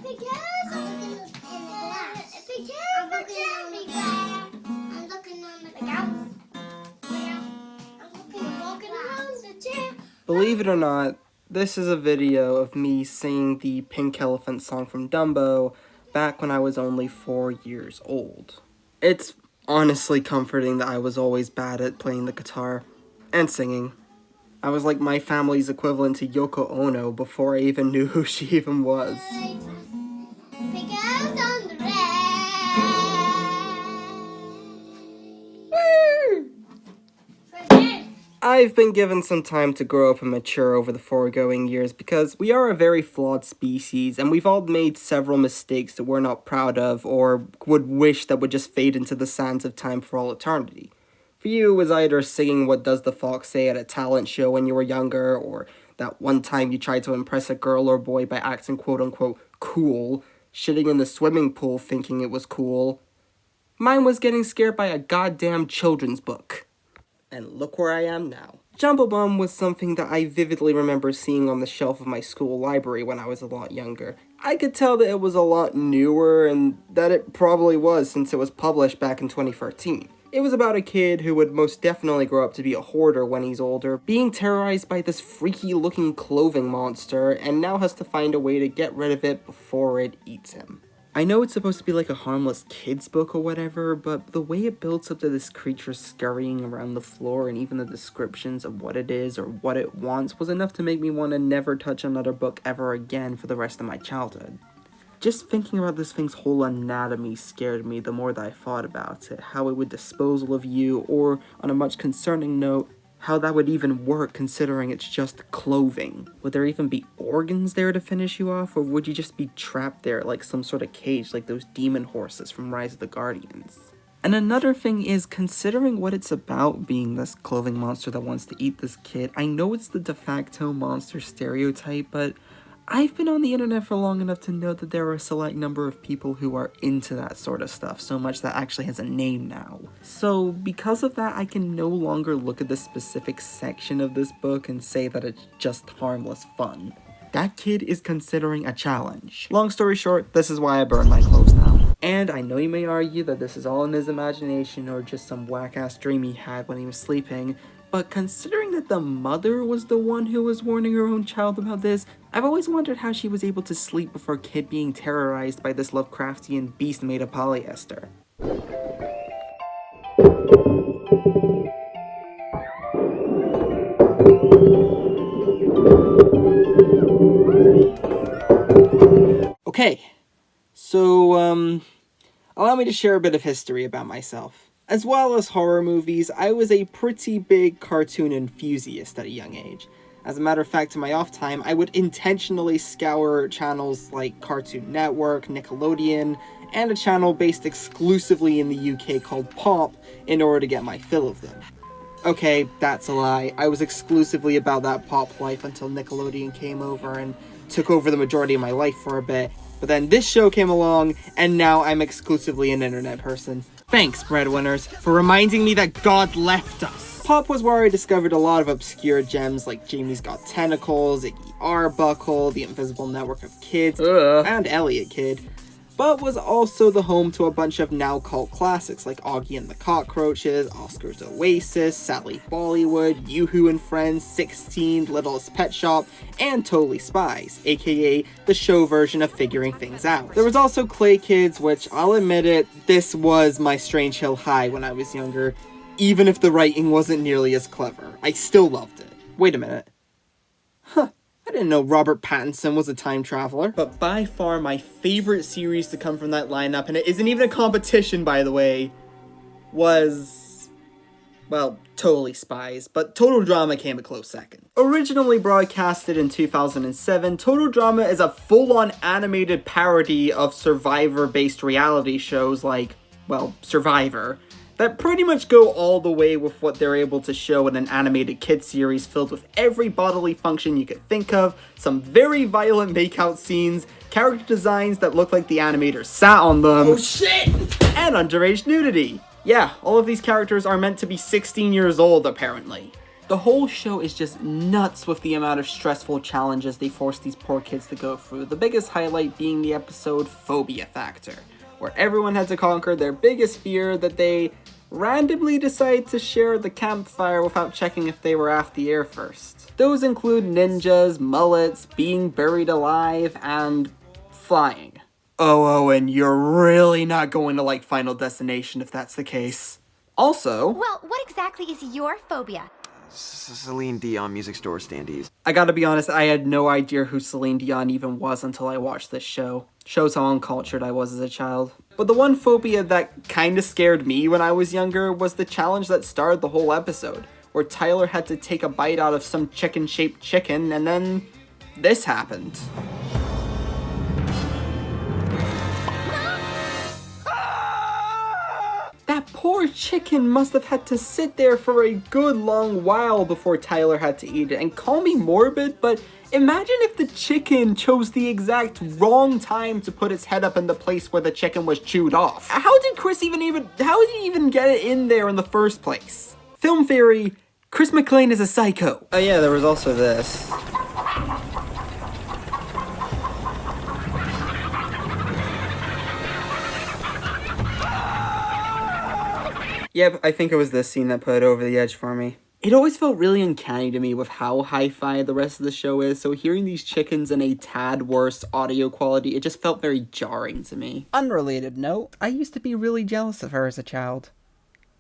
Because I'm looking in the glass. Because I'm looking on the couch. I'm walking around the chair. Believe it or not, this is a video of me singing the Pink Elephant song from Dumbo back when I was only 4 years old. It's honestly comforting that I was always bad at playing the guitar and singing. I was like my family's equivalent to Yoko Ono before I even knew who she even was. Because on the red. I've been given some time to grow up and mature over the foregoing years because we are a very flawed species and we've all made several mistakes that we're not proud of or would wish that would just fade into the sands of time for all eternity. For you, it was either singing What Does the Fox Say at a talent show when you were younger, or that one time you tried to impress a girl or boy by acting quote-unquote cool, shitting in the swimming pool thinking it was cool. Mine was getting scared by a goddamn children's book. And look where I am now. Jumbo Bum was something that I vividly remember seeing on the shelf of my school library when I was a lot younger. I could tell that it was a lot newer, and that it probably was since it was published back in 2013. It was about a kid who would most definitely grow up to be a hoarder when he's older, being terrorized by this freaky-looking clothing monster, and now has to find a way to get rid of it before it eats him. I know it's supposed to be like a harmless kid's book or whatever, but the way it builds up to this creature scurrying around the floor and even the descriptions of what it is or what it wants was enough to make me want to never touch another book ever again for the rest of my childhood. Just thinking about this thing's whole anatomy scared me the more that I thought about it, how it would dispose of you, or, on a much concerning note, how that would even work considering it's just clothing. Would there even be organs there to finish you off, or would you just be trapped there like some sort of cage like those demon horses from Rise of the Guardians? And another thing is, considering what it's about being this clothing monster that wants to eat this kid, I know it's the de facto monster stereotype, but I've been on the internet for long enough to know that there are a select number of people who are into that sort of stuff, so much that actually has a name now. So, because of that, I can no longer look at this specific section of this book and say that it's just harmless fun. That kid is considering a challenge. Long story short, this is why I burn my clothes now. And I know you may argue that this is all in his imagination or just some whack-ass dream he had when he was sleeping, but considering that the mother was the one who was warning her own child about this, I've always wondered how she was able to sleep with her kid being terrorized by this Lovecraftian beast made of polyester. Okay, so, allow me to share a bit of history about myself. As well as horror movies, I was a pretty big cartoon enthusiast at a young age. As a matter of fact, in my off time, I would intentionally scour channels like Cartoon Network, Nickelodeon, and a channel based exclusively in the UK called Pop in order to get my fill of them. Okay, that's a lie. I was exclusively about that Pop life until Nickelodeon came over and took over the majority of my life for a bit. But then this show came along, and now I'm exclusively an internet person. Thanks, breadwinners, for reminding me that God left us. Pop was where I discovered a lot of obscure gems like Jamie's Got Tentacles, Iggy Arbuckle, The Invisible Network of Kids, and Elliot Kid, but was also the home to a bunch of now cult classics like Augie and the Cockroaches, Oscar's Oasis, Sally Bollywood, Yoo-Hoo and Friends, 16, Littlest Pet Shop, and Totally Spies, aka the show version of Figuring Things Out. There was also Clay Kids, which, I'll admit it, this was my Strange Hill high when I was younger. Even if the writing wasn't nearly as clever, I still loved it. Wait a minute. I didn't know Robert Pattinson was a time traveler. But by far my favorite series to come from that lineup, and it isn't even a competition, by the way, was, well, Totally Spies, but Total Drama came a close second. Originally broadcasted in 2007, Total Drama is a full-on animated parody of Survivor-based reality shows like, well, Survivor, that pretty much go all the way with what they're able to show in an animated kid series filled with every bodily function you could think of, some very violent makeout scenes, character designs that look like the animators sat on them, oh shit! And underage nudity. Yeah, all of these characters are meant to be 16 years old, apparently. The whole show is just nuts with the amount of stressful challenges they force these poor kids to go through, the biggest highlight being the episode Phobia Factor, where everyone had to conquer their biggest fear that they randomly decide to share the campfire without checking if they were off the air first. Those include ninjas, mullets, being buried alive, and flying. Oh, and you're really not going to like Final Destination if that's the case. Also... Well, what exactly is your phobia? Celine Dion music store standees. I gotta be honest, I had no idea who Celine Dion even was until I watched this show. Shows how uncultured I was as a child. But the one phobia that kinda scared me when I was younger was the challenge that started the whole episode, where Tyler had to take a bite out of some chicken-shaped chicken, and then this happened. That poor chicken must have had to sit there for a good long while before Tyler had to eat it. And call me morbid, but imagine if the chicken chose the exact wrong time to put its head up in the place where the chicken was chewed off. How did he even get it in there in the first place? Film theory, Chris McClane is a psycho. Oh yeah, there was also this. Yep, I think it was this scene that put it over the edge for me. It always felt really uncanny to me with how hi-fi the rest of the show is, so hearing these chickens in a tad worse audio quality, it just felt very jarring to me. Unrelated note, I used to be really jealous of her as a child.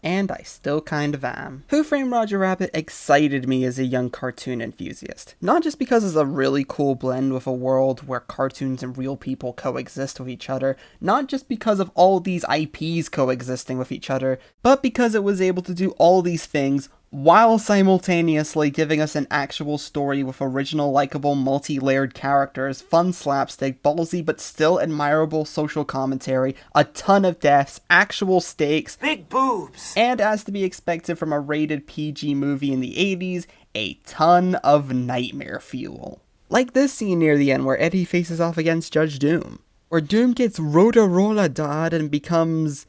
And I still kind of am. Who Framed Roger Rabbit excited me as a young cartoon enthusiast. Not just because it's a really cool blend with a world where cartoons and real people coexist with each other, not just because of all these IPs coexisting with each other, but because it was able to do all these things while simultaneously giving us an actual story with original, likable, multi-layered characters, fun slapstick, ballsy but still admirable social commentary, a ton of deaths, actual stakes, Big boobs! and as to be expected from a rated PG movie in the 80s, a ton of nightmare fuel. Like this scene near the end where Eddie faces off against Judge Doom, where Doom gets Rhoda-Rolla-Dod and becomes...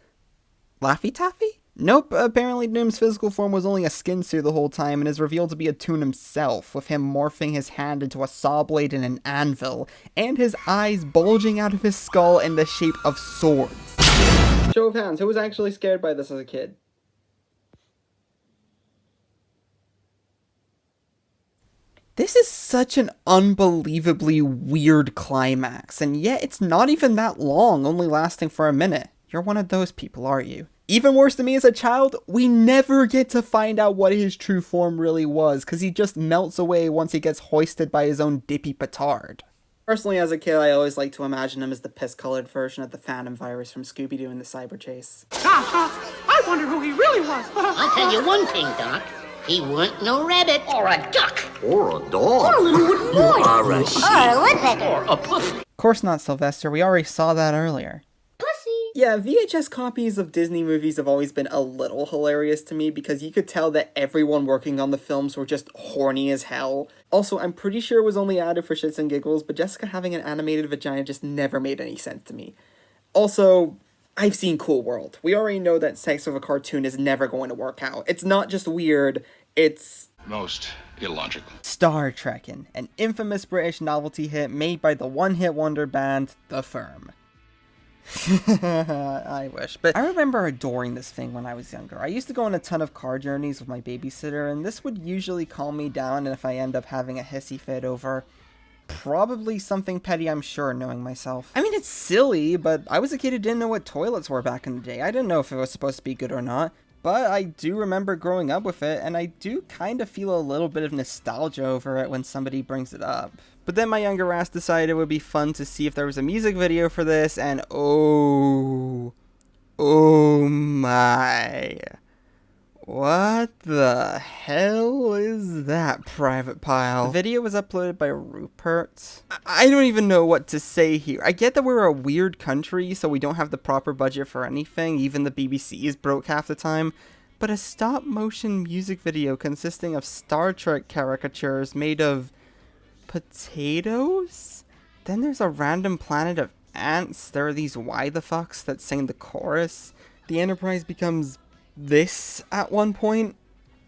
Laffy Taffy? Nope, apparently Doom's physical form was only a skin suit the whole time and is revealed to be a toon himself, with him morphing his hand into a saw blade and an anvil, and his eyes bulging out of his skull in the shape of swords. Show of hands, who was actually scared by this as a kid? This is such an unbelievably weird climax, and yet it's not even that long, only lasting for a minute. You're one of those people, are you? Even worse to me as a child, we never get to find out what his true form really was, because he just melts away once he gets hoisted by his own dippy petard. Personally, as a kid, I always like to imagine him as the piss-colored version of the Phantom Virus from Scooby-Doo in the Cyber Chase. I wonder who he really was. I'll tell you one thing, Doc. He weren't no rabbit. Or a duck. Or a dog. Or a little wooden boy. Or a sheep. Or a woodpecker. Or a pussy. Of course not, Sylvester. We already saw that earlier. Yeah, VHS copies of Disney movies have always been a little hilarious to me because you could tell that everyone working on the films were just horny as hell. Also, I'm pretty sure it was only added for shits and giggles, but Jessica having an animated vagina just never made any sense to me. Also, I've seen Cool World. We already know that sex with a cartoon is never going to work out. It's not just weird, it's... most illogical. Star Trekkin', an infamous British novelty hit made by the one-hit wonder band, The Firm. I wish. But I remember adoring this thing when I was younger. I used to go on a ton of car journeys with my babysitter, and this would usually calm me down if I end up having a hissy fit over probably something petty, I'm sure, knowing myself. I mean, it's silly, but I was a kid who didn't know what toilets were back in the day. I didn't know if it was supposed to be good or not. But I do remember growing up with it, and I do kind of feel a little bit of nostalgia over it when somebody brings it up. But then my younger ass decided it would be fun to see if there was a music video for this, and oh my. What the hell is that, Private Pile? The video was uploaded by Rupert. I don't even know what to say here. I get that we're a weird country, so we don't have the proper budget for anything. Even the BBC is broke half the time. But a stop-motion music video consisting of Star Trek caricatures made of potatoes? Then there's a random planet of ants. There are these why the fucks that sing the chorus. The Enterprise becomes this at one point.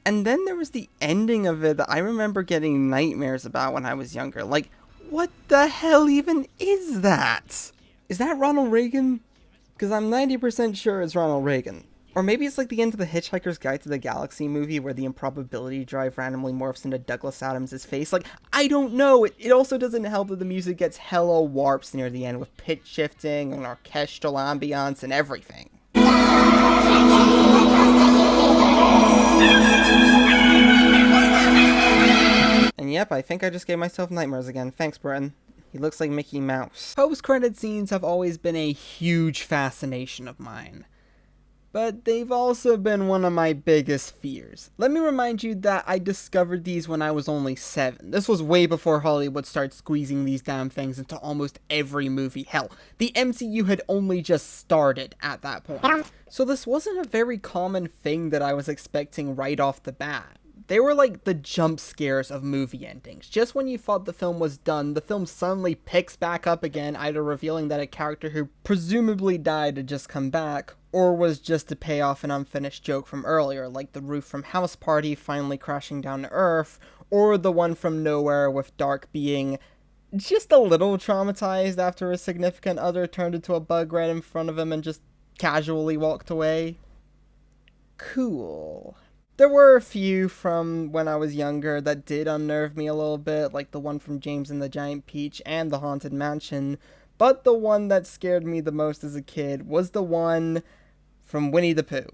And then there was the ending of it that I remember getting nightmares about when I was younger. Like, what the hell even is that? Is that Ronald Reagan? Because I'm 90% sure it's Ronald Reagan. Or maybe it's like the end of the Hitchhiker's Guide to the Galaxy movie where the improbability drive randomly morphs into Douglas Adams' face. Like, I don't know. It also doesn't help that the music gets hella warps near the end with pitch shifting and orchestral ambiance and everything. And yep, I think I just gave myself nightmares again. Thanks, Brenton. He looks like Mickey Mouse. Post-credit scenes have always been a huge fascination of mine. But they've also been one of my biggest fears. Let me remind you that I discovered these when I was only 7. This was way before Hollywood started squeezing these damn things into almost every movie. Hell, the MCU had only just started at that point. So this wasn't a very common thing that I was expecting right off the bat. They were like the jump scares of movie endings. Just when you thought the film was done, the film suddenly picks back up again, either revealing that a character who presumably died had just come back, or was just to pay off an unfinished joke from earlier, like the roof from House Party finally crashing down to Earth, or the one from Nowhere with Dark being just a little traumatized after a significant other turned into a bug right in front of him and just casually walked away. Cool. There were a few from when I was younger that did unnerve me a little bit, like the one from James and the Giant Peach and the Haunted Mansion, but the one that scared me the most as a kid was the one from Winnie the Pooh.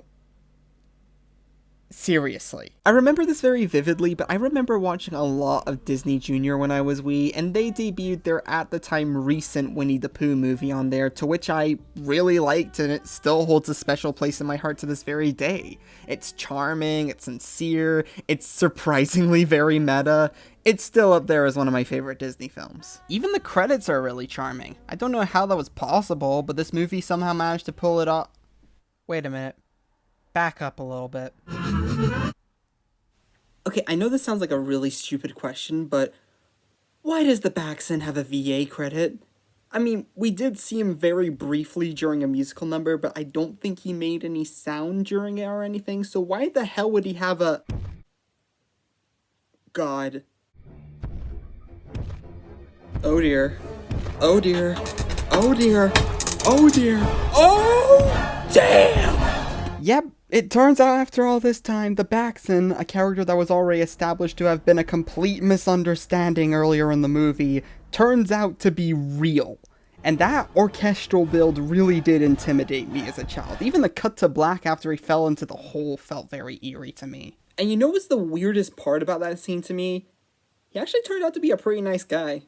Seriously. I remember this very vividly, but I remember watching a lot of Disney Junior when I was wee, and they debuted their at the time recent Winnie the Pooh movie on there, to which I really liked, and it still holds a special place in my heart to this very day. It's charming, it's sincere, it's surprisingly very meta. It's still up there as one of my favorite Disney films. Even the credits are really charming. I don't know how that was possible, but this movie somehow managed to pull it off. Wait a minute. Back up a little bit. Okay, I know this sounds like a really stupid question, but why does the Baxton have a VA credit? I mean, we did see him very briefly during a musical number, but I don't think he made any sound during it or anything, so why the hell would he have a... God. Oh dear. Oh dear. Oh dear. Oh dear. Oh damn! Yep. It turns out after all this time, the Baxton, a character that was already established to have been a complete misunderstanding earlier in the movie, turns out to be real. And that orchestral build really did intimidate me as a child. Even the cut to black after he fell into the hole felt very eerie to me. And you know what's the weirdest part about that scene to me? He actually turned out to be a pretty nice guy.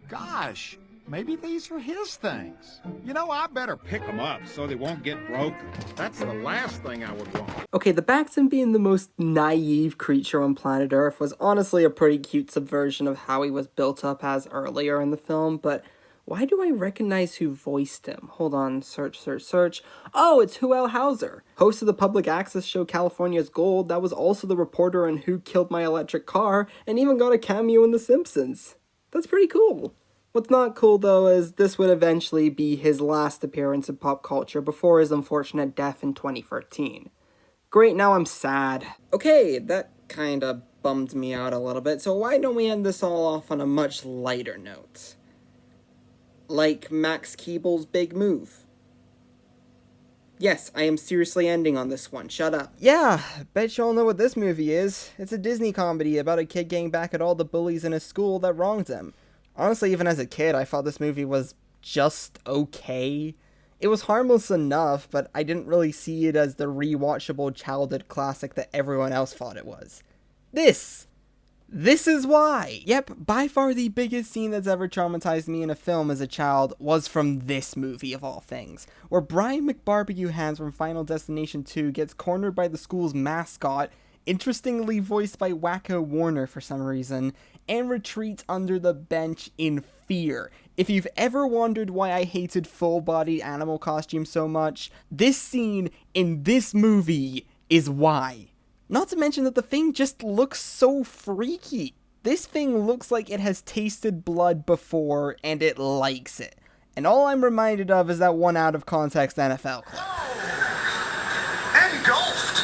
Gosh, maybe these are his things. You know, I better pick them up so they won't get broken. That's the last thing I would want. Okay, the Baxton being the most naive creature on planet Earth was honestly a pretty cute subversion of how he was built up as earlier in the film, but why do I recognize who voiced him? Hold on, search. Oh, it's Huell Hauser, host of the public access show California's Gold, that was also the reporter on Who Killed My Electric Car, and even got a cameo in The Simpsons. That's pretty cool. What's not cool, though, is this would eventually be his last appearance in pop culture before his unfortunate death in 2013. Great, now I'm sad. Okay, that kinda bummed me out a little bit, so why don't we end this all off on a much lighter note? Like Max Keeble's big move. Yes, I am seriously ending on this one, shut up. Yeah, bet you all know what this movie is. It's a Disney comedy about a kid getting back at all the bullies in his school that wronged him. Honestly, even as a kid, I thought this movie was just okay. It was harmless enough, but I didn't really see it as the rewatchable childhood classic that everyone else thought it was. This is why! Yep, by far the biggest scene that's ever traumatized me in a film as a child was from this movie of all things, where Brian McBarbecue Hands from Final Destination 2 gets cornered by the school's mascot, interestingly voiced by Wacko Warner for some reason, and retreats under the bench in fear. If you've ever wondered why I hated full-bodied animal costumes so much, this scene in this movie is why. Not to mention that the thing just looks so freaky. This thing looks like it has tasted blood before, and it likes it. And all I'm reminded of is that one out-of-context NFL clip. Engulfed!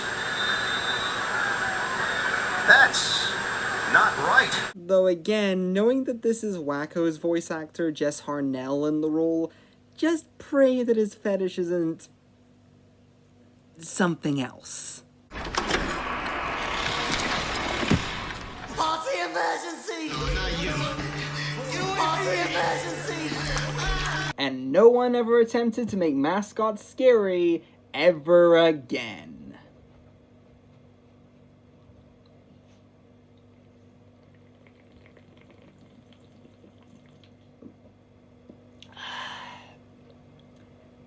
Though again, knowing that this is Wacko's voice actor, Jess Harnell, in the role, just pray that his fetish isn't something else. Potty emergency! Potty emergency! And no one ever attempted to make mascots scary ever again.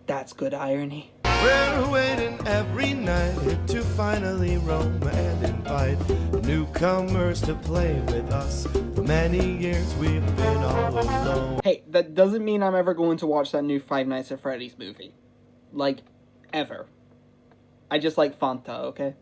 That's good irony. We're waiting every night to finally roam and invite newcomers to play with us. For many years we've been all alone. Hey, that doesn't mean I'm ever going to watch that new Five Nights at Freddy's movie. Like, ever. I just like Fanta, okay?